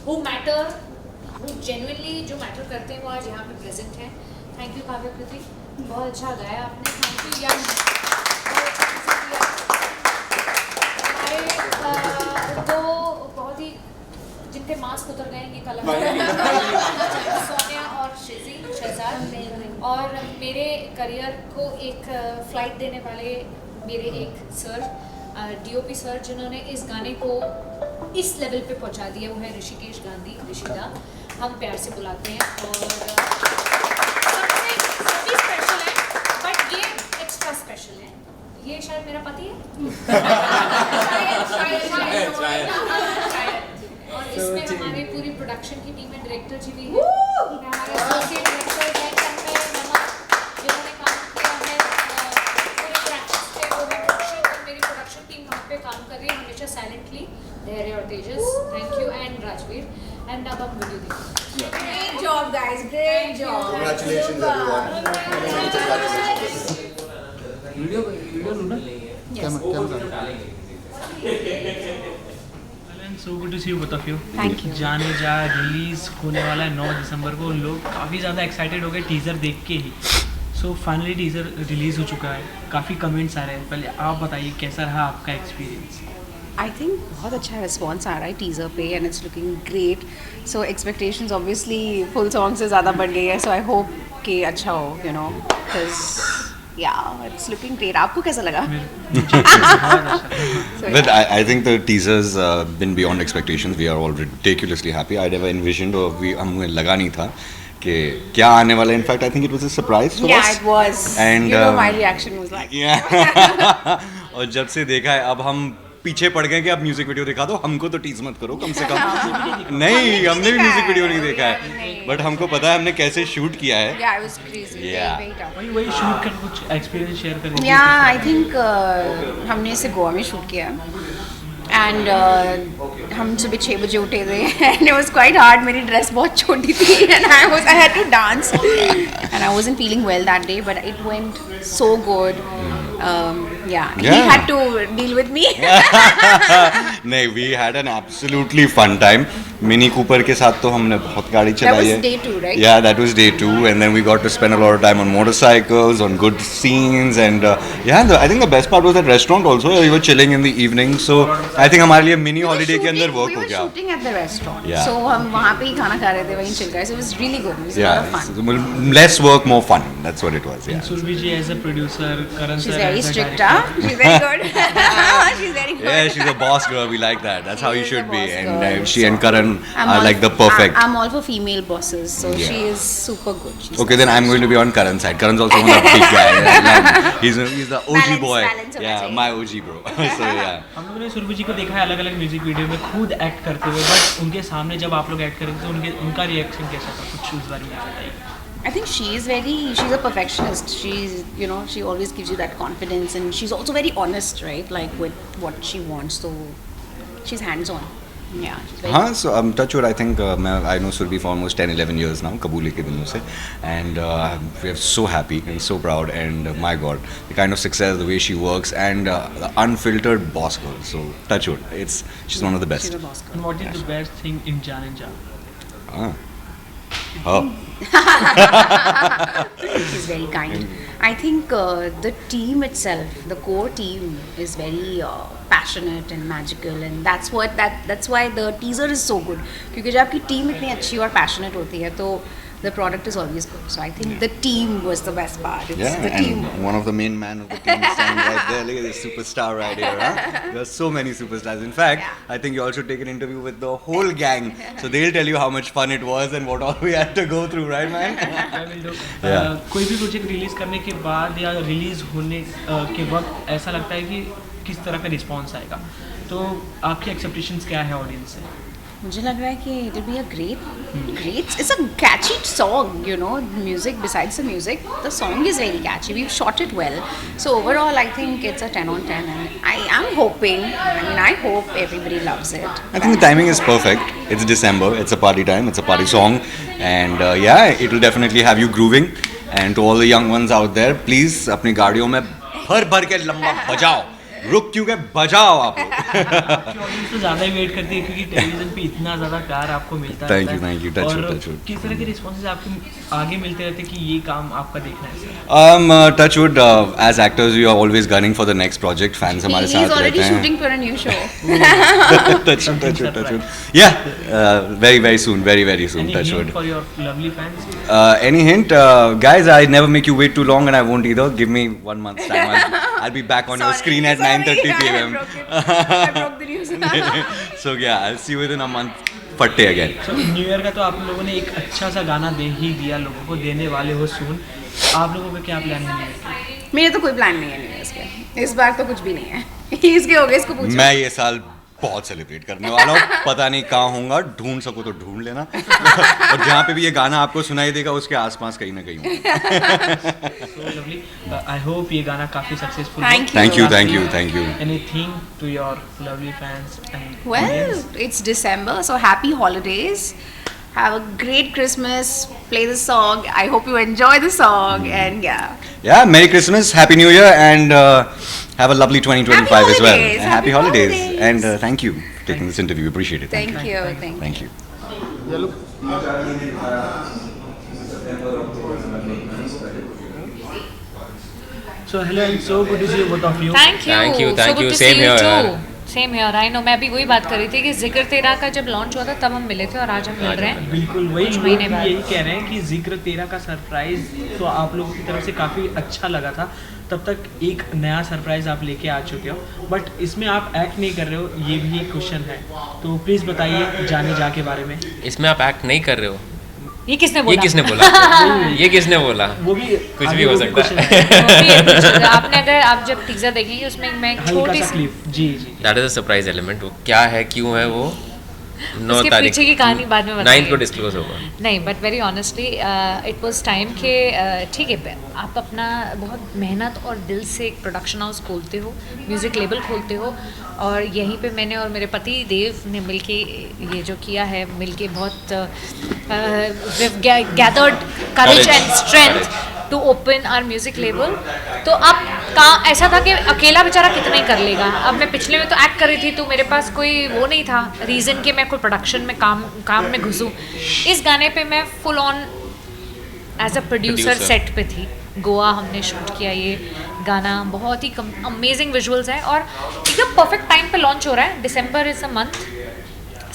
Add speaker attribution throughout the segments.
Speaker 1: who matter, who genuinely जो matter करते हैं वो आज यहाँ पे प्रेजेंट हैं. थैंक यू काव्य कृति, बहुत अच्छा गाया आपने. थैंक यू यंग, हमारे दो बहुत ही जिनके मास्क उतर गए ये कलाकार सोनिया और शहजाद, और मेरे करियर को एक फ्लाइट देने वाले मेरे एक सर DOP सर जिन्होंने इस गाने को इस लेवल पे पहुंचा दिया, वो है ऋषिकेश गांधी, ऋषिदा. हम प्यार से बुलाते हैं और सभी स्पेशल है, बट ये एक्स्ट्रा स्पेशल है. ये शायद मेरा पति है. शायद. और इसमें हमारे पूरी प्रोडक्शन की टीम में डायरेक्टर जी भी हैं, हमारे एसोसिएट डायरेक्टर हैं तन्मय नमक, जिन्होंने काम किया है पूरे प्रैक्टिस पे, वो है प्रोडक्शन, और मेरी प्रोडक्शन टीम वहाँ पे काम कर रही है हमेशा साइलेंटली, धैर्य और Tejas. Thank you and Rajveer. And अब हम वीडियो देखते हैं.
Speaker 2: Great job, guys. Great job.
Speaker 3: Congratulations, everyone.
Speaker 4: Video लो ना.
Speaker 5: So good to see you both of you.
Speaker 2: Thank you.
Speaker 5: जाने जा रिलीज होने वाला है 9 दिसंबर को. लोग काफ़ी ज़्यादा एक्साइटेड हो गए टीज़र देख के ही. सो फाइनली टीज़र रिलीज़ हो चुका है, काफ़ी कमेंट्स आ रहे हैं. पहले आप बताइए कैसा रहा आपका एक्सपीरियंस.
Speaker 2: I think बहुत अच्छा रिस्पॉन्स आ रहा है टीज़र पे and it's looking great. So expectations obviously full song से ज़्यादा बढ़ गई है. सो आई होप कि अच्छा हो, यू नो, बिकॉज या इट्स लुकिंग ग्रेट. आपको कैसा लगा?
Speaker 3: But I think the teaser's been beyond expectations. We are all ridiculously happy. I never envisioned, or हमें लगा नहीं था कि क्या आने वाला है. In fact, I think it was a surprise for us.
Speaker 2: Yeah, it was.
Speaker 3: And
Speaker 2: you know, my reaction was like.
Speaker 3: Yeah. और जब से देखा है अब हम पीछे पड़ गए कि आप म्यूजिक वीडियो दिखा दो, हमको तो टीज मत करो कम से कम. नहीं, हमने भी म्यूजिक वीडियो नहीं देखा है, बट हमको पता है हमने कैसे शूट किया है.
Speaker 2: Yeah, it was crazy.
Speaker 3: Yeah.
Speaker 2: Very tough.
Speaker 5: वही शूट कर कुछ एक्सपीरियंस शेयर करेंगे.
Speaker 2: Yeah, I think हमने इसे गोवा में शूट किया एंड हम सुबह 6 बजे उठे थे and it was quite hard. मेरी ड्रेस बहुत छोटी थी and I had to dance and I wasn't feeling well that day, but it went so good. He had to deal with me.
Speaker 3: नहीं, we had an absolutely fun time. Mini Cooper के साथ तो हमने बहुत गाड़ी चलाई है.
Speaker 2: That was day 2, right?
Speaker 3: Yeah, that was day 2, and then we got to spend a lot of time on motorcycles, on good scenes, and I think the best part was that restaurant also. We were chilling in the evening, so I think हमारे लिए mini holiday के अंदर work हो गया.
Speaker 2: We were shooting at the restaurant,
Speaker 3: Yeah.
Speaker 2: so हम वहाँ पे ही खाना खा रहे थे, वहीं चिल कर. So it was really good. It was a lot of fun.
Speaker 3: Less work, more fun. That's what it was. Yeah.
Speaker 5: Surabhi ji as a producer, Karan
Speaker 2: She's
Speaker 5: sir
Speaker 2: very
Speaker 5: as a
Speaker 2: strict,
Speaker 5: director.
Speaker 2: huh? She's very good. She's very good.
Speaker 3: Yeah, she's a boss girl. We like that. That's how
Speaker 2: She
Speaker 3: you
Speaker 2: is
Speaker 3: should
Speaker 2: a
Speaker 3: be.
Speaker 2: boss
Speaker 3: And
Speaker 2: girl.
Speaker 3: she and Karan
Speaker 2: I'm
Speaker 3: are
Speaker 2: all-
Speaker 3: like the perfect.
Speaker 2: I'm all for female bosses, so
Speaker 3: Yeah.
Speaker 2: she is super good. She's
Speaker 3: Okay, then I'm going to be on Karan's side. Karan's also one of the big guy. He's the OG
Speaker 2: Balance,
Speaker 3: boy.
Speaker 2: balance होना
Speaker 3: Yeah,
Speaker 2: चाहिए.
Speaker 3: my OG bro. So yeah.
Speaker 5: हम लोगों ने सुरभि जी को देखा है अलग अलग म्यूजिक वीडियो में खुद एक्ट करते हुए, बट उनके सामने जब आप लोग एक्ट करेंगे तो उनका रिएक्शन कैसा था, कुछ उस बारे में बताइए.
Speaker 2: I think she's a perfectionist. She always gives you that confidence, and she's also very honest, right? Like with what she wants, so she's hands-on. Yeah, she's very
Speaker 3: हाँ, so touch wood, I think I know Surbhi for almost 10-11 years now, Kabuli के दिनों से, and we are so happy and so proud, and my God, the kind of success, the way she works, and the unfiltered boss girl. So touch wood, she's one of the best.
Speaker 2: She's a boss girl.
Speaker 5: And what is the best thing in Jaan and Jaan?
Speaker 3: Oh.
Speaker 2: She's very kind. I think the team itself, the core team, is very passionate and magical, and that's why the teaser is so good. क्योंकि जब आपकी team इतनी अच्छी और passionate होती है तो the product is always good. So I think the team was the best part. It's
Speaker 3: Yeah,
Speaker 2: the
Speaker 3: and
Speaker 2: team.
Speaker 3: one of the main man of the team is standing right there. Look at this superstar right here. Huh? There are so many superstars. In fact, I think you all should take an interview with the whole gang. So they'll tell you how much fun it was and what all we had to go through, right, man?
Speaker 5: कोई भी project release करने के बाद या release होने के वक्त ऐसा लगता है कि किस तरह का रिस्पॉन्स आएगा, तो आपकी एक्सपेक्टेशंस क्या है ऑडियंस से?
Speaker 2: मुझे लग रहा है कि it will be a great. It's a catchy song, Music, besides the music, the song is very catchy. We've shot it well. So overall, I think it's a 10 on 10, and I am hoping. I hope everybody loves it.
Speaker 3: I think the timing is perfect. It's December. It's a party time. It's a party song, and it will definitely have you grooving. And to all the young ones out there, please, अपनी गाड़ियों में भर के लंबा बजाओ. रुक क्यों गए, बजाओ आप लोग।
Speaker 5: आपकी ऑडियंस तो ज़्यादा ही वेट करती है क्योंकि टेलीविजन पे इतना ज़्यादा प्यार आपको मिलता
Speaker 3: Thank
Speaker 5: रहता
Speaker 3: you,
Speaker 5: है।
Speaker 3: touch wood,
Speaker 5: और
Speaker 3: touch wood.
Speaker 5: किस तरह के रिस्पॉन्सेज आपके आगे मिलते रहते हैं कि ये काम आपका देखना है sir?
Speaker 3: Touch wood, as actors we are always gunning for the next project. Fans हमारे
Speaker 2: He's
Speaker 3: साथ
Speaker 2: already
Speaker 3: रहते हैं।
Speaker 2: shooting for a new show.
Speaker 3: touch wood. Yeah, very soon, very soon.
Speaker 5: Any
Speaker 3: Touch
Speaker 5: hint
Speaker 3: wood.
Speaker 5: for your lovely fans?
Speaker 3: Any hint, guys? I never make you wait too long, and I won't either. Give me 1 month's time. I'll be back on your screen at 9:30 p.m.
Speaker 2: I broke the news.
Speaker 3: So yeah, I'll see you within a month. फट्टे again.
Speaker 5: So, new year का तो आप लोगों ने एक अच्छा सा गाना दे ही दिया लोगों को, देने वाले हो सुन। आप लोगों का क्या प्लान है?
Speaker 2: मेरे तो कोई प्लान नहीं है न्यू ईयर के, इस बार तो कुछ भी नहीं है। इसके हो गए, इसको पूछो।
Speaker 3: मैं ये साल बहुत सेलिब्रेट करने वाला हूँ, पता नहीं कहाँ होऊंगा, ढूंढ सको तो ढूंढ लेना। और जहाँ पे भी ये गाना आपको सुनाई देगा उसके आसपास कहीं ना कहीं होगा।
Speaker 5: So lovely. I hope ये गाना काफी successful
Speaker 2: Thank you.
Speaker 3: Thank you.
Speaker 5: Anything to your lovely fans and
Speaker 2: Well,
Speaker 5: audience?
Speaker 2: it's December, so happy holidays. Have a great Christmas. Play the song. I hope you enjoy the song. And yeah.
Speaker 3: Yeah, Merry Christmas, Happy New Year, and have a lovely 2025
Speaker 2: Happy
Speaker 3: as well.
Speaker 2: holidays,
Speaker 3: And Happy
Speaker 2: happy
Speaker 3: holidays.
Speaker 2: holidays.
Speaker 3: And thank you for taking this interview. Appreciate it.
Speaker 2: Thank you.
Speaker 3: Thank you.
Speaker 5: So hello and so good to see you both of you.
Speaker 1: Thank you.
Speaker 6: Thank
Speaker 1: So
Speaker 6: you.
Speaker 1: good to
Speaker 6: Same
Speaker 1: see you
Speaker 6: here,
Speaker 1: too.
Speaker 6: यार.
Speaker 1: Same here. I know. मैं भी वही बात कर रही थी कि जिक्र तेरा का जब लॉन्च हुआ था तब हम मिले थे और आज हम मिल रहे हैं।
Speaker 5: बिल्कुल वही
Speaker 1: कुछ
Speaker 5: लोग
Speaker 1: महीने
Speaker 5: भी
Speaker 1: बाद।
Speaker 5: यही कह रहे हैं कि जिक्र तेरा का सरप्राइज तो आप लोगों की तरफ से काफ़ी अच्छा लगा था। तब तक एक नया सरप्राइज आप लेके आ चुके हो, बट इसमें आप एक्ट नहीं कर रहे हो, ये भी एक क्वेश्चन है। तो प्लीज़ बताइए जाने जा के बारे में।
Speaker 6: इसमें आप एक्ट नहीं कर रहे हो।
Speaker 1: ये किसने बोला?
Speaker 6: ये किसने बोला? ये किसने बोला?
Speaker 5: वो भी
Speaker 6: कुछ
Speaker 5: आगे
Speaker 6: भी हो
Speaker 5: वो
Speaker 6: सकता
Speaker 5: question
Speaker 6: है।
Speaker 1: वो भी एक कुछ- आपने अगर आप जब टीजर देखेंगे उसमें मैं एक
Speaker 5: हल्का
Speaker 1: छोटी
Speaker 5: सा
Speaker 1: सी
Speaker 5: क्लिप। जी जी।
Speaker 6: That is a surprise element. वो क्या है, क्यों है वो 9
Speaker 1: उसके
Speaker 6: तारीख
Speaker 1: पीछे की कहानी बाद में
Speaker 6: 9
Speaker 1: बताएंगे।
Speaker 6: को डिस्क्लोज होगा।
Speaker 1: नहीं, but very honestly it was time के ठीक है, आप अपना बहुत मेहनत और दिल से एक प्रोडक्शन हाउस खोलते हो, म्यूज़िक लेबल खोलते हो, और यहीं पे मैंने और मेरे पति देव ने मिलके ये जो किया है, मिलके बहुत gathered courage and strength to open our music label. तो अब ऐसा था कि अकेला बेचारा कितना ही कर लेगा। अब मैं पिछले में तो एक्ट कर रही थी, तो मेरे पास कोई वो नहीं था रीज़न कि मैं कोई प्रोडक्शन में काम में घुसूँ। इस गाने पे मैं full on as a producer set पे थी। गोवा हमने शूट किया ये गाना, बहुत ही अमेजिंग विजुअल्स हैं और एकदम परफेक्ट टाइम पे लॉन्च हो रहा है। दिसंबर इज़ अ मंथ,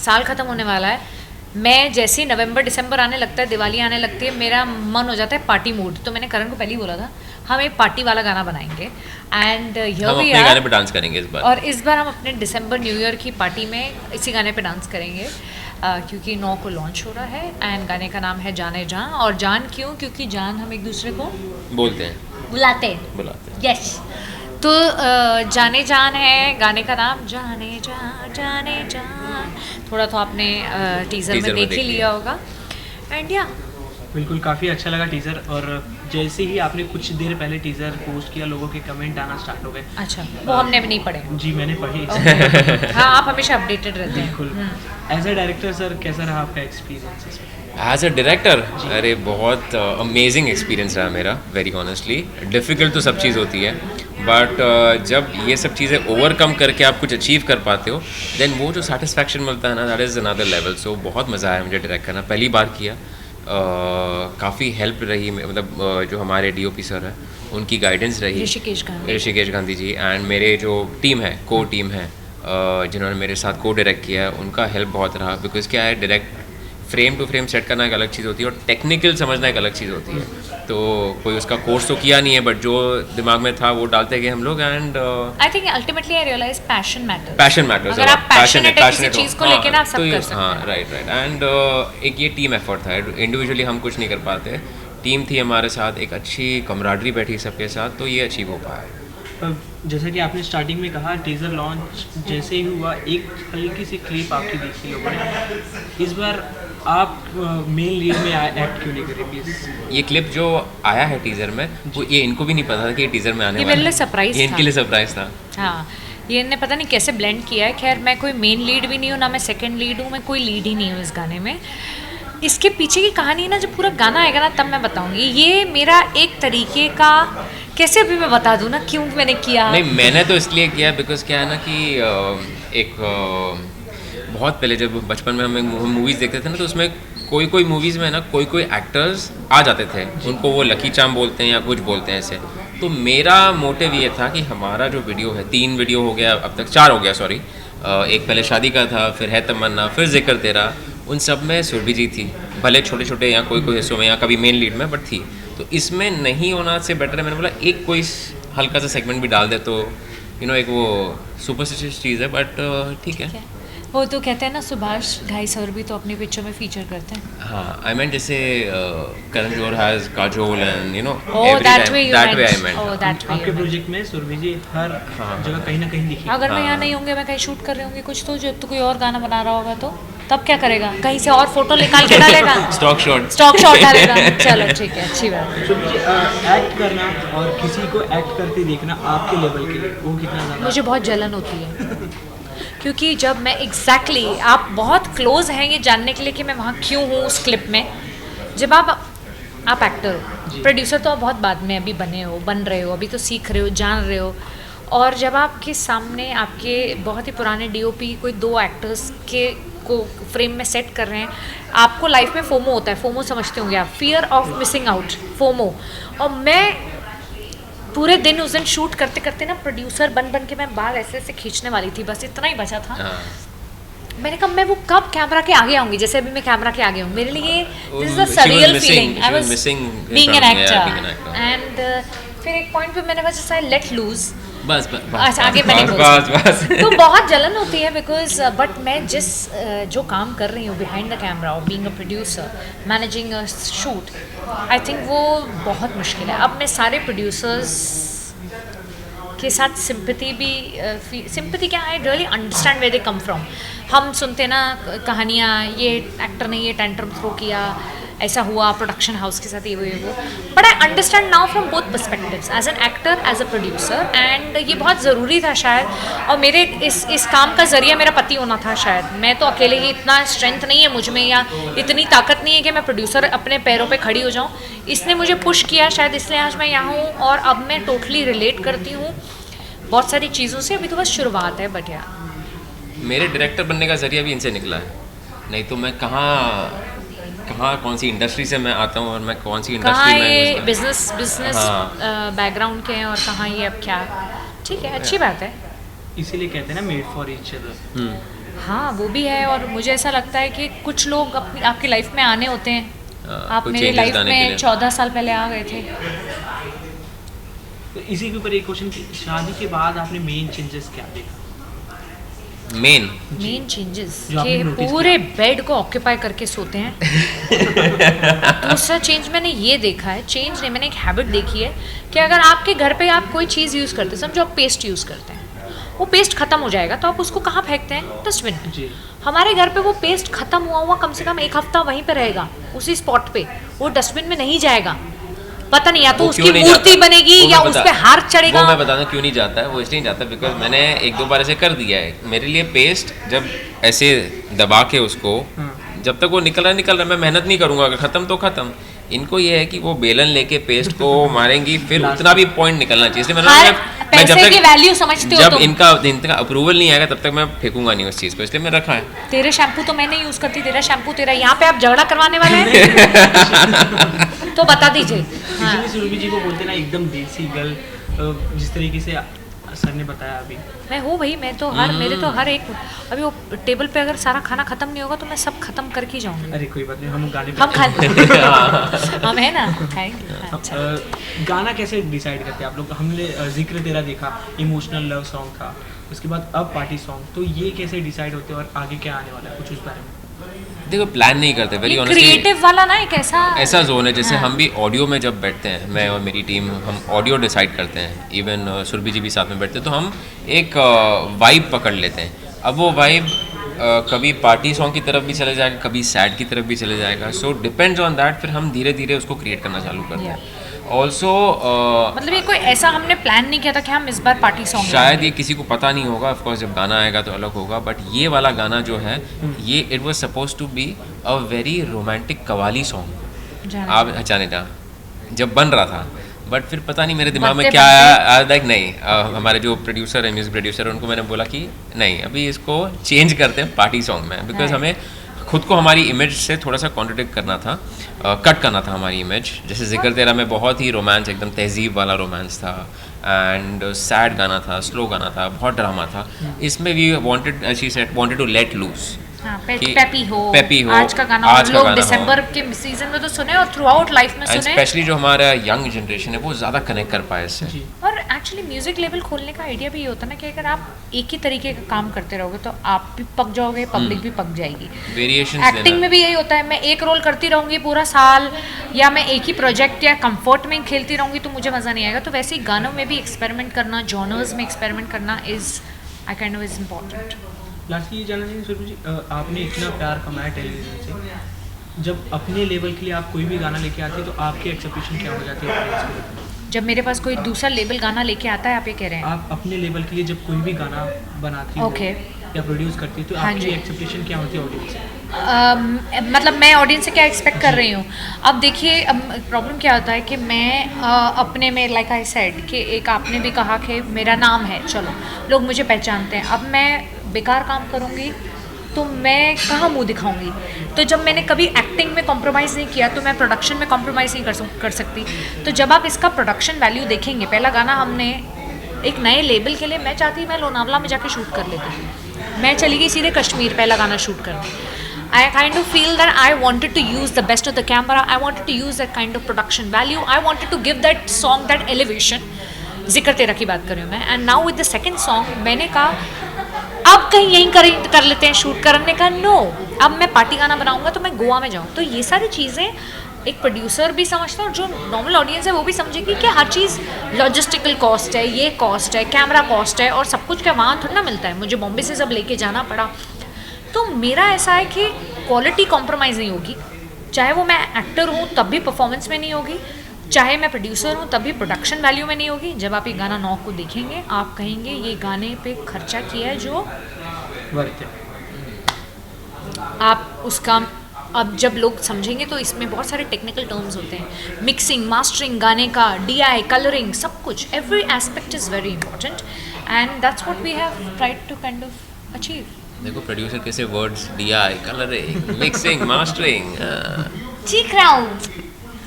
Speaker 1: साल ख़त्म होने वाला है। मैं जैसे ही नवंबर दिसंबर आने लगता है, दिवाली आने लगती है, मेरा मन हो जाता है पार्टी मूड। तो मैंने करण को पहले ही बोला था हम एक पार्टी वाला गाना बनाएंगे, एंड
Speaker 6: हम अपने गाने पे डांस करेंगे इस बार।
Speaker 1: और इस बार हम अपने दिसंबर न्यू ईयर की पार्टी में इसी गाने पे डांस करेंगे, क्योंकि 9 को लॉन्च हो रहा है। एंड गाने का नाम है जाने जान। और जान क्यों? क्योंकि जान हम एक दूसरे को
Speaker 6: बोलते हैं,
Speaker 1: बुलाते हैं। यस, तो जाने जान है गाने का नाम। जाने जान थोड़ा तो आपने टीज़र में देख ही लिया होगा। एंड या
Speaker 5: बिल्कुल काफ़ी अच्छा लगा टीज़र, और जैसे ही आपने कुछ देर पहले टीज़र पोस्ट किया, लोगों के कमेंट आना स्टार्ट हो गए।
Speaker 1: अच्छा, वो हमने भी नहीं पढ़े।
Speaker 5: जी मैंने पढ़ी।
Speaker 1: हाँ, आप हमेशा अपडेटेड रहते हैं।
Speaker 5: बिल्कुल। एज अ डायरेक्टर सर कैसा रहा आपका एक्सपीरियंस इसमें?
Speaker 6: एज अ डायरेक्टर, अरे बहुत अमेजिंग एक्सपीरियंस रहा मेरा। वेरी ऑनेस्टली डिफ़िकल्ट तो सब चीज़ होती है, बट जब ये सब चीज़ें ओवरकम करके आप कुछ अचीव कर पाते हो, देन वो जो सेटिस्फैक्शन मिलता है ना, दैट इज़ अनदर लेवल। सो बहुत मज़ा आया मुझे डायरेक्ट करना, पहली बार किया। काफ़ी हेल्प रही, मतलब जो हमारे DOP सर है उनकी गाइडेंस रही, ऋषिकेश गांधी जी, एंड मेरे जो टीम है, को टीम है, जिन्होंने मेरे साथ को डायरेक्ट किया है, उनका हेल्प बहुत रहा। बिकॉज क्या है, direct frame to frame set करना एक अलग चीज़ होती है और टेक्निकल समझना एक अलग चीज़ होती है। तो कोई उसका कोर्स तो किया नहीं है, बट जो दिमाग में था वो डालते गए हम लोग। And
Speaker 1: I think ultimately I realise passion matters.
Speaker 6: Passion matters.
Speaker 1: अगर आप पैशनेट है किसी चीज़ को लेके ना, आप सब कर सकते हैं।
Speaker 6: हाँ, राइट। एंड एक ये टीम एफर्ट था, इंडिविजुअली हम कुछ नहीं कर पाते, टीम थी हमारे साथ, एक अच्छी कमराडरी बैठी सबके साथ, तो ये अचीव हो पाया।
Speaker 5: जैसा कि आपने स्टार्टिंग में कहा, टीज़र लॉन्च जैसे ही हुआ, एक हल्की सी क्लिप आपकी देखी लोगों ने। इस बार आप मेन लीड में एक्ट क्यों नहीं कर रहे प्लीज़?
Speaker 6: ये क्लिप जो आया है टीज़र में, वो ये इनको भी नहीं पता था कि ये टीज़र में आने
Speaker 1: ये
Speaker 6: वाला है।
Speaker 1: मेरे लिए सरप्राइज
Speaker 6: ये
Speaker 1: था।
Speaker 6: इनके लिए सरप्राइज था।
Speaker 1: हाँ, ये इन्हें पता नहीं कैसे ब्लेंड किया है। खैर, मैं कोई मेन लीड भी नहीं हूँ, ना मैं सेकंड लीड हूँ, मैं कोई लीड ही नहीं हूँ इस गाने में। इसके पीछे की कहानी ना, जब पूरा गाना आएगा ना तब मैं बताऊँगी। ये मेरा एक तरीके का कैसे अभी मैं बता दूँ ना क्यों मैंने किया।
Speaker 6: नहीं, मैंने तो इसलिए किया बिकॉज क्या है ना कि एक बहुत पहले जब बचपन में हम मूवीज़ देखते थे ना, तो उसमें कोई मूवीज़ में ना कोई एक्टर्स आ जाते थे, उनको वो लकी चार्म बोलते हैं या कुछ बोलते हैं ऐसे। तो मेरा मोटिव ये था कि हमारा जो वीडियो है, 3 वीडियो हो गया, अब तक 4 हो गया, सॉरी, एक पहले शादी का था, फिर है तमन्ना, फिर जिक्र तेरा, उन सब में सुरभि जी थी, भले छोटे छोटे या कोई हिस्सों में या कभी मेन लीड में, बट थी। तो इसमें नहीं होना से बेटर है, मैंने बोला एक कोई हल्का सा सेगमेंट भी डाल दे तो एक वो सुपरस्टिशियस चीज़ है, बट ठीक है।
Speaker 1: वो तो कहते हैं ना, सुभाष घाई सर भी तो अपनी पिक्चर में फीचर करते हैं।
Speaker 6: हाँ, आई मीन जैसे Karan Johar has Kajol and
Speaker 1: that way you
Speaker 6: that way I
Speaker 1: meant.
Speaker 6: Meant.
Speaker 1: Oh, that way
Speaker 5: आपके
Speaker 1: you meant.
Speaker 5: प्रोजेक्ट में सुरभि जी हर जगह कहीं ना कहीं दिखी।
Speaker 1: अगर मैं यहाँ नहीं होंगे, मैं कहीं शूट कर रही होंगी कुछ, तो जब तो कोई और गाना बना रहा होगा तो तब क्या करेगा? कहीं से और फोटो निकाल के डालेगा,
Speaker 6: स्टॉक
Speaker 1: शॉट डालेगा। चलो ठीक है, अच्छी बात है।
Speaker 5: सुरभि जी, एक्ट करना और किसी को एक्ट करते देखना आपके लेवल के लिए वो कितना ज़्यादा?
Speaker 1: मुझे बहुत जलन होती है क्योंकि जब मैं एग्जैक्टली आप बहुत क्लोज हैं ये जानने के लिए कि मैं वहाँ क्यों हूँ उस क्लिप में। जब आप एक्टर हो, प्रोड्यूसर तो आप बहुत बाद में अभी बन रहे हो, अभी तो सीख रहे हो, जान रहे हो। और जब आपके सामने आपके बहुत ही पुराने डीओपी कोई 2 एक्टर्स को फ्रेम में सेट कर रहे हैं, आपको लाइफ में फोमो होता है। फोमो समझते होंगे आप, fear of missing out, FOMO. और मैं पूरे दिन उस दिन शूट करते करते ना प्रोड्यूसर बन के मैं बाल ऐसे ऐसे खींचने वाली थी, बस इतना ही बचा था। मैंने कहा मैं वो कब कैमरा के आगे आऊंगी, जैसे अभी मैं कैमरा के आगे हूँ, मेरे लिए this is a surreal feeling. I was being an actor and फिर एक पॉइंट पे मैंने बस लेट लूज,
Speaker 6: बस
Speaker 1: अच्छा आगे मैंने
Speaker 6: बस
Speaker 1: तो बहुत जलन होती है बिकॉज बट मैं जो काम कर रही हूँ बिहाइंड द कैमरा और being a producer, managing a shoot, I think वो बहुत मुश्किल है। अब मैं सारे प्रोड्यूसर्स के साथ सिंपैथी क्या, I really understand where they come from. हम सुनते ना कहानियाँ, ये एक्टर ने ये टेंट्रम थ्रो किया, ऐसा हुआ प्रोडक्शन हाउस के साथ, ये वो, but I understand now from both perspectives, as an actor, as a producer, and ये बहुत ज़रूरी था शायद। और मेरे इस काम का ज़रिया मेरा पति होना था शायद। मैं तो अकेले ही, इतना स्ट्रेंथ नहीं है मुझ में या इतनी ताकत नहीं है कि मैं प्रोड्यूसर अपने पैरों पे खड़ी हो जाऊँ। इसने मुझे पुश किया शायद, इसलिए आज मैं यहाँ हूँ और अब मैं टोटली रिलेट करती हूँ बहुत सारी चीज़ों से। अभी तो बस शुरुआत है, बट यार
Speaker 6: मेरे डायरेक्टर बनने का जरिया भी इनसे निकला है, नहीं तो मैं कहाँ कौन सी इंडस्ट्री से मैं आता हूँ और मैं कौन सी इंडस्ट्री में
Speaker 1: ये बिजनेस बैकग्राउंड के हैं और कहाँ ये अब क्या। ठीक है, अच्छी बात है।
Speaker 5: इसीलिए कहते हैं ना मेड फॉर ईच अदर।
Speaker 1: हाँ वो भी है, और मुझे ऐसा लगता है कि कुछ लोग आपकी लाइफ में आने होते हैं। आप
Speaker 6: कुछ
Speaker 1: मेरी
Speaker 6: changes
Speaker 1: लाइफ
Speaker 6: लाने के
Speaker 1: में
Speaker 6: लिए।
Speaker 1: 14 साल पहले आ गए थे।
Speaker 5: तो इसी के ऊपर एक क्वेश्चन, शादी के बाद आपने मेन चेंजेस क्या देखा?
Speaker 6: मेन
Speaker 1: चेंजेस
Speaker 5: जो आपने
Speaker 1: कि
Speaker 5: notice
Speaker 1: पूरे बेड को ऑक्यूपाई करके सोते हैं। दूसरा चेंज मैंने ये देखा है, चेंज नहीं, मैंने एक हैबिट देखी है कि अगर आपके घर पे आप कोई चीज़ यूज़ करते हैं, समझो आप पेस्ट यूज़ करते हैं, वो पेस्ट खत्म हो जाएगा तो आप उसको कहाँ फेंकते हैं? डस्टबिन में।
Speaker 5: जी।
Speaker 1: हमारे घर पे वो पेस्ट खत्म हुआ कम से कम 1 हफ्ता वहीं पे रहेगा, उसी स्पॉट पे, वो डस्टबिन में नहीं जाएगा। पता नहीं, या तो उसकी मूर्ति बनेगी या उस पे हार चढ़ेगा।
Speaker 6: वो मैं बताऊँ क्यों नहीं जाता है, वो इसलिए नहीं जाता बिकॉज मैंने 1-2 बार ऐसे कर दिया है। मेरे लिए पेस्ट जब ऐसे दबा के उसको, जब तक वो निकल रहा मैं मेहनत नहीं करूँगा, अगर ख़त्म तो ख़त्म। इनको ये है कि वो बेलन लेके पेस्ट को मारेंगी, फिर उतना भी पॉइंट निकलना चाहिए। इसलिए मैं जब
Speaker 1: पैसे की
Speaker 6: तक
Speaker 1: वैल्यू समझते हो
Speaker 6: जब
Speaker 1: तुम।
Speaker 6: इनका अप्रूवल नहीं आएगा तब तक मैं फेंकूंगा नहीं उस चीज़ को, इसलिए मैं रखा है।
Speaker 1: तेरे शैम्पू तो मैं नहीं यूज करती, तेरा शैम्पू तेरा, यहाँ पे आप झगड़ा करवाने वाले हैं तो बता दीजिए। हाँ।
Speaker 5: इसीलिए सुरभि जी को बोलते ना एकदम देसी गर्ल, जिस तरीके से सर ने बताया अभी।
Speaker 1: मैं हूँ भाई, मैं तो मेरे तो हर एक, अभी वो टेबल पे अगर सारा खाना खत्म नहीं होगा तो मैं सब खत्म करके ही जाऊंगी।
Speaker 5: अरे कोई बात नहीं, हम गाने
Speaker 1: हम खा हम है ना, खाएंगे। अच्छा।
Speaker 5: गाना कैसे डिसाइड करते हैं आप लोग? हमने जिक्र तेरा देखा, इमोशनल लव सॉन्ग था, उसके बाद अब पार्टी सॉन्ग, तो ये कैसे डिसाइड होते हैं और आगे क्या आने वाला है, कुछ उस बारे में?
Speaker 6: देखो प्लान नहीं करते, वेरी ऑनेस्टली।
Speaker 1: क्रिएटिव वाला ना एक ऐसा
Speaker 6: जोन है, जैसे हम भी ऑडियो में जब बैठते हैं, मैं और मेरी टीम, हम ऑडियो डिसाइड करते हैं, इवन सुरभि जी भी साथ में बैठते हैं, तो हम एक वाइब पकड़ लेते हैं। अब वो वाइब कभी पार्टी सॉन्ग की तरफ भी चले जाएगा, कभी सैड की तरफ भी चले जाएगा, सो डिपेंड्स ऑन दैट। फिर हम धीरे धीरे उसको क्रिएट करना चालू करते हैं। ऑल्सो
Speaker 1: मतलब ये कोई ऐसा हमने प्लान नहीं किया था कि हम इस बार पार्टी सॉन्ग,
Speaker 6: शायद ये किसी को पता नहीं होगा, ऑफ कोर्स जब गाना आएगा तो अलग होगा, बट ये वाला गाना जो है ये it was suppose to be a very romantic qawwali song. आप जाने जब बन रहा था, बट फिर पता नहीं मेरे दिमाग में
Speaker 1: बनते
Speaker 6: क्या आया, लाइक नहीं हमारे जो प्रोड्यूसर है, म्यूजिक प्रोड्यूसर है, उनको मैंने बोला कि नहीं अभी इसको चेंज करते हैं पार्टी सॉन्ग में, बिकॉज हमें खुद को हमारी इमेज से थोड़ा सा कॉन्ट्रडिक्ट करना था, कट करना था हमारी इमेज। जैसे जिक्र तेरा में बहुत ही रोमांस, एकदम तहजीब वाला रोमांस था, एंड सैड गाना था, स्लो गाना था, बहुत ड्रामा था। इसमें we wanted, she said wanted to let loose,
Speaker 1: peppy हो,
Speaker 6: आज का गाना
Speaker 1: हम लोग दिसंबर के सीजन में तो सुने और थ्रू आउट लाइफ में सुने,
Speaker 6: स्पेशली जो हमारा यंग जनरेशन है वो ज़्यादा कनेक्ट कर पाए इससे।
Speaker 1: और एक्चुअली म्यूजिक लेवल खोलने का आइडिया भी ये होता है ना कि अगर आप एक ही तरीके का काम करते रहोगे तो आप भी पक जाओगे, पब्लिक भी पक जाएगी।
Speaker 6: वेरिएशंस
Speaker 1: एक्टिंग में भी यही होता है, मैं एक रोल करती रहूंगी पूरा साल, या मैं एक ही प्रोजेक्ट या कंफर्ट में खेलती रहूंगी तो मुझे मज़ा नहीं आएगा। तो वैसे ही गानों में भी एक्सपेरिमेंट करना, जॉनर्स में एक्सपेरिमेंट करना is I kind of is important.
Speaker 5: Last ये जानना चाहिए सुरभि जी, आपने इतना प्यार कमाया टेलीविजन से, जब अपने लेवल के लिए आप कोई भी गाना लेके आती है तो आपकी एक्सपेक्टेशन क्या हो जाती है ऑडियंस के लिए?
Speaker 1: जब मेरे पास कोई दूसरा लेबल गाना लेके आता है, आप ये कह रहे हैं?
Speaker 5: आप अपने लेवल के लिए जब कोई भी गाना बनाती हो
Speaker 1: Okay.
Speaker 5: या प्रोड्यूस करती है तो
Speaker 1: हाँ
Speaker 5: आपकी
Speaker 1: जी।
Speaker 5: एक्सपेक्टेशन क्या होती है ऑडियंस से?
Speaker 1: मतलब मैं ऑडियंस से क्या एक्सपेक्ट कर रही हूँ। अब देखिए, अब प्रॉब्लम क्या होता है कि मैं अपने में लाइक आई सेड कि एक आपने भी कहा कि मेरा नाम है, चलो लोग मुझे पहचानते हैं। अब मैं बेकार काम करूँगी तो मैं कहाँ मुंह दिखाऊंगी? तो जब मैंने कभी एक्टिंग में कॉम्प्रोमाइज़ नहीं किया तो मैं प्रोडक्शन में कॉम्प्रोमाइज़ नहीं कर सकती। तो जब आप इसका प्रोडक्शन वैल्यू देखेंगे, पहला गाना हमने एक नए लेबल के लिए, मैं चाहती मैं लोनावला में जाके शूट कर लेती, मैं चली गई सीधे कश्मीर पहला गाना शूट करने। I kind of feel that I wanted to use the best of the camera. I wanted to use that kind of production value. I wanted to give that song that elevation. जिक्र तेरा की बात कर रही हूँ मैं। And now with the second song, मैंने कहा अब कहीं यहीं कर लेते हैं शूट करने का। नो, अब मैं पार्टी गाना बनाऊंगा तो मैं गोवा में जाऊँ। तो ये सारी चीज़ें एक प्रोड्यूसर भी समझता है और जो नॉर्मल ऑडियंस है वो भी समझेगी कि हर चीज़ लॉजिस्टिकल कॉस्ट है, ये कॉस्ट है, कैमरा कॉस्ट है, और सब कुछ क्या वहाँ थोड़ा ना मिलता है। मुझे बॉम्बे से सब लेके जाना पड़ा। तो मेरा ऐसा है कि क्वालिटी कॉम्प्रोमाइज़ नहीं होगी, चाहे वो मैं एक्टर हूँ तब भी परफॉर्मेंस में नहीं होगी, चाहे मैं प्रोड्यूसर हूँ तब भी प्रोडक्शन वैल्यू में नहीं होगी। जब आप ये गाना 9 को देखेंगे आप कहेंगे ये गाने पे खर्चा किया है जो
Speaker 5: वर्थ है।
Speaker 1: आप उसका, अब जब लोग समझेंगे तो इसमें बहुत सारे टेक्निकल टर्म्स होते हैं, मिक्सिंग, मास्टरिंग, गाने का DI, कलरिंग, सब कुछ, every aspect is very important and that's what we have tried to kind of achieve.
Speaker 6: देखो प्रोड्यूसर कैसे words, DI, colouring, mixing, mastering,
Speaker 1: ठीक रहा हूँ।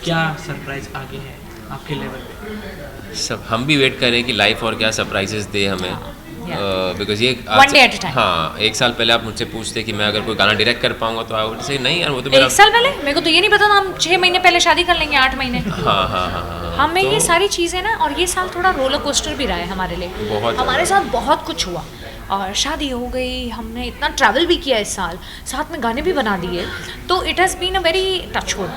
Speaker 5: क्या सरप्राइज आगे है आपके लेवल पे?
Speaker 6: सब हम भी वेट करें कि लाइफ और क्या सरप्राइजेस दे हमें, बिकॉज ये
Speaker 1: One day at a time.
Speaker 6: हाँ, एक साल पहले आप मुझसे पूछते कि मैं अगर कोई गाना डायरेक्ट कर पाऊंगा तो आई वुड से नहीं यार, वो तो मेरा
Speaker 1: 1 साल पहले मेरे को तो ये नहीं पता था हम 6 महीने पहले शादी कर लेंगे, 8 महीने।
Speaker 6: हाँ हाँ हाँ हाँ
Speaker 1: हमें
Speaker 6: तो
Speaker 1: ये सारी चीज़ें ना, और ये साल थोड़ा रोलर कोस्टर भी रहा है हमारे लिए,
Speaker 6: बहुत
Speaker 1: हमारे साथ बहुत कुछ हुआ और शादी हो गई, हमने इतना ट्रैवल भी किया इस साल, साथ में गाने भी बना दिए, तो it has been a very touchwood,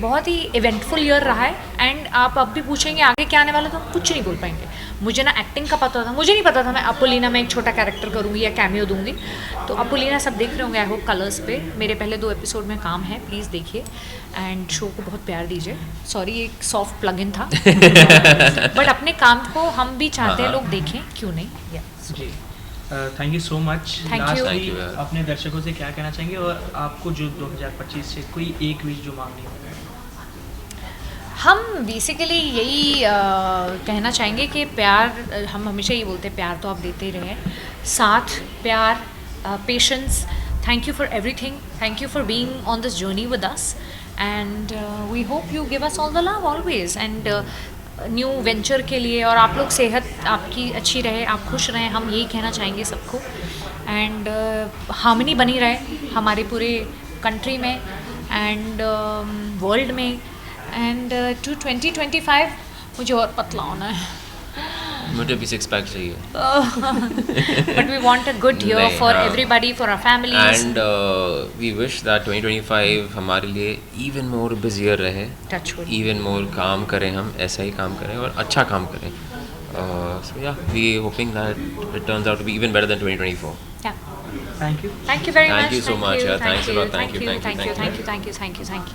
Speaker 1: बहुत ही इवेंटफुल ईयर रहा है। एंड आप अब भी पूछेंगे आगे क्या आने वाला तो हम कुछ नहीं बोल पाएंगे। मुझे ना एक्टिंग का पता था, मुझे नहीं पता था मैं अपोलिना में एक छोटा कैरेक्टर करूँगी या कैमियो दूंगी। तो अपोलिना सब देख रहे होंगे आई होप कलर्स पे, मेरे पहले 2 एपिसोड में काम है, प्लीज़ देखिए एंड शो को बहुत प्यार दीजिए। सॉरी एक सॉफ्ट प्लग इन था बट अपने काम को हम भी चाहते हैं लोग देखें, क्यों नहीं।
Speaker 5: जी, thank you so much.
Speaker 1: Thank you.
Speaker 6: Thank you,
Speaker 5: lastly अपने दर्शकों से क्या कहना चाहेंगे और आपको जो 2025 से कोई एक विश जो मांगनी हो?
Speaker 1: हम बेसिकली यही कहना चाहेंगे कि प्यार, हम हमेशा ये बोलते हैं प्यार तो आप देते ही रहें, साथ, प्यार, patience, thank you for everything, thank you for being on this journey with us and we hope you give us all the love always and new venture के लिए, और आप लोग सेहत आपकी अच्छी रहे, आप खुश रहें, हम यही कहना चाहेंगे सबको एंड हार्मनी बनी रहे हमारे पूरे कंट्री में एंड वर्ल्ड में एंड टू 2025 मुझे और पतला होना है
Speaker 6: मुझे भी 6 पैक चाहिए
Speaker 1: but we want a good year
Speaker 6: नहीं,
Speaker 1: फॉर
Speaker 6: हाँ।
Speaker 1: Everybody, for our families
Speaker 6: and we wish that 2025 हमारे लिए इवन मोर बिजियर रहे,
Speaker 1: टचवुड।
Speaker 6: इवन मोर काम करें, हम ऐसा ही काम करें और अच्छा काम करें। So yeah we hoping that it turns out to be even better than 2024।
Speaker 1: Yeah.
Speaker 5: Thank you.
Speaker 1: Thank you very
Speaker 6: Thank
Speaker 1: much.
Speaker 6: you so much, yeah. Thanks a lot.
Speaker 1: Thank
Speaker 6: Thank you,
Speaker 1: you.
Speaker 6: thank you,
Speaker 1: Thank you.
Speaker 6: thank you.
Speaker 1: Thank you. Thank you. Thank you. Thank you.